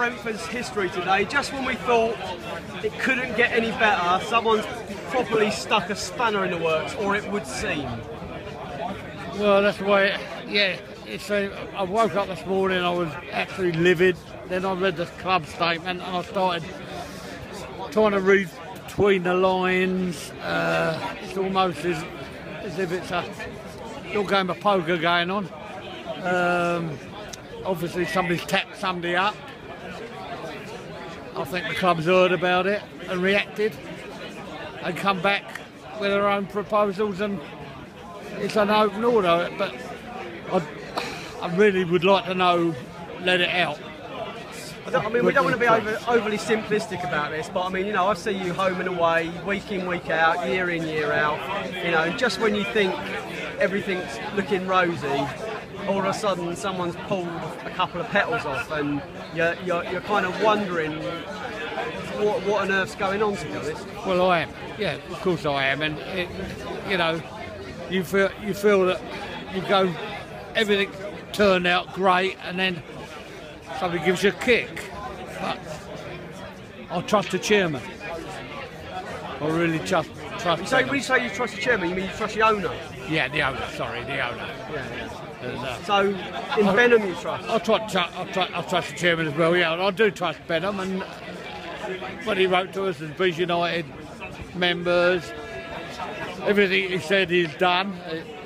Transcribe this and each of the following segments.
Brentford's history today. Just when we thought it couldn't get any better, someone's properly stuck a spanner in the works, or it would seem. Well, that's the way. Yeah, I woke up this morning, I was absolutely livid. Then I read the club statement, and I started trying to read between the lines. It's almost as if it's a little game of poker going on. Obviously somebody's tapped somebody up. I think the club's heard about it and reacted and come back with their own proposals, and it's an open order. But I really would like to know, let it out. I mean, we don't want to be overly simplistic about this, but I mean, you know, I see you home and away, week in, week out, year in, year out. You know, just when you think everything's looking rosy, all of a sudden someone's pulled a couple of petals off, and you're kind of wondering what on earth's going on, to be honest. Well, I am. Yeah, of course I am, and you know, you feel that you go, everything turned out great, and then somebody gives you a kick. But I trust the chairman. I really trust. When you say you trust the chairman, you mean you trust the owner? Yeah, the owner. Sorry, the owner. Yeah. So in Benham you trust? I trust the chairman as well. Yeah, I do trust Benham, and what he wrote to us as Bees United members, everything he said he's done.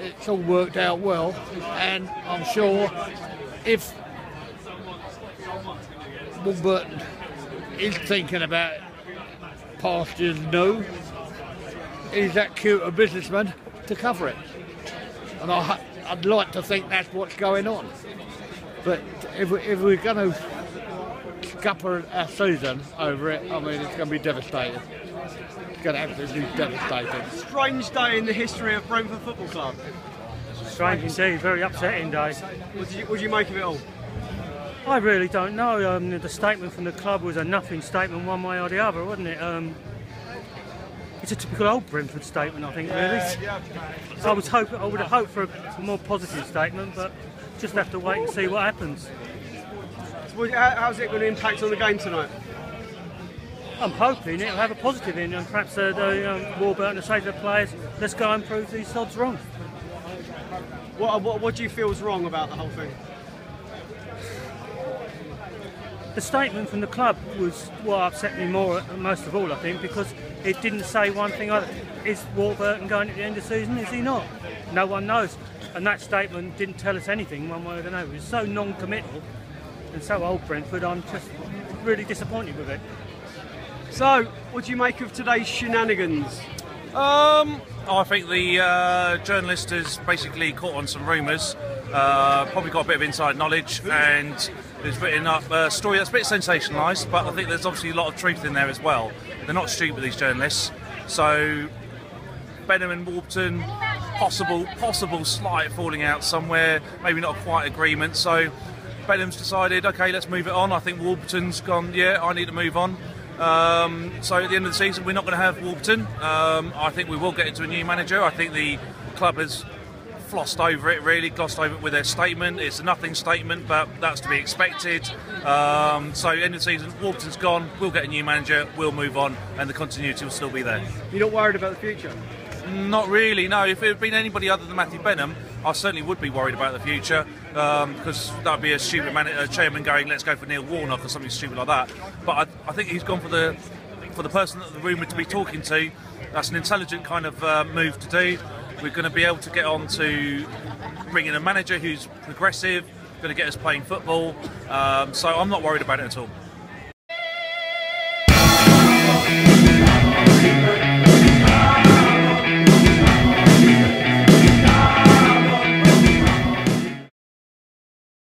It's all worked out well, and I'm sure if Warburton is thinking about pastures new, he's that cute a businessman to cover it, and I'd like to think that's what's going on. But if we're going to scupper our season over it, I mean, it's going to be devastating. It's going to absolutely be devastating. Strange day in the history of Brentford Football Club. Strange indeed, very upsetting day. What do you make of it all? I really don't know. The statement from the club was a nothing statement one way or the other, wasn't it? It's a typical old Brentford statement, I think, really. Yeah. I would have hoped for a more positive statement, but just have to wait and see what happens. So how's it going to impact on the game tonight? I'm hoping it'll have a positive in, and perhaps Warburton will say to the players, let's go and prove these sods wrong. What do you feel is wrong about the whole thing? The statement from the club was what upset me most of all, I think, because it didn't say one thing. Is Warburton going at the end of the season? Is he not? No one knows. And that statement didn't tell us anything one way or another. It was so non-committal and so old Brentford, I'm just really disappointed with it. So, what do you make of today's shenanigans? I think the journalist has basically caught on some rumours, probably got a bit of inside knowledge, and has written up a story that's a bit sensationalised, but I think there's obviously a lot of truth in there as well. They're not stupid, these journalists. So Benham and Warburton, possible slight falling out somewhere, maybe not quite agreement. So Benham's decided, okay, let's move it on. I think Warburton's gone, yeah, I need to move on. So at the end of the season, we're not going to have Warburton. I think we will get into a new manager. I think the club has flossed over it, really glossed over it with their statement. It's a nothing statement, but that's to be expected. So end of the season, Warburton's gone, we'll get a new manager, we'll move on, and the continuity will still be there. You're not worried about the future? Not really, no. If it had been anybody other than Matthew Benham, I certainly would be worried about the future, because that would be a stupid chairman going, let's go for Neil Warnock or something stupid like that. But I think he's gone for the person that the rumoured to be talking to. That's an intelligent kind of move to do. We're going to be able to get on to bring in a manager who's progressive, going to get us playing football. So I'm not worried about it at all.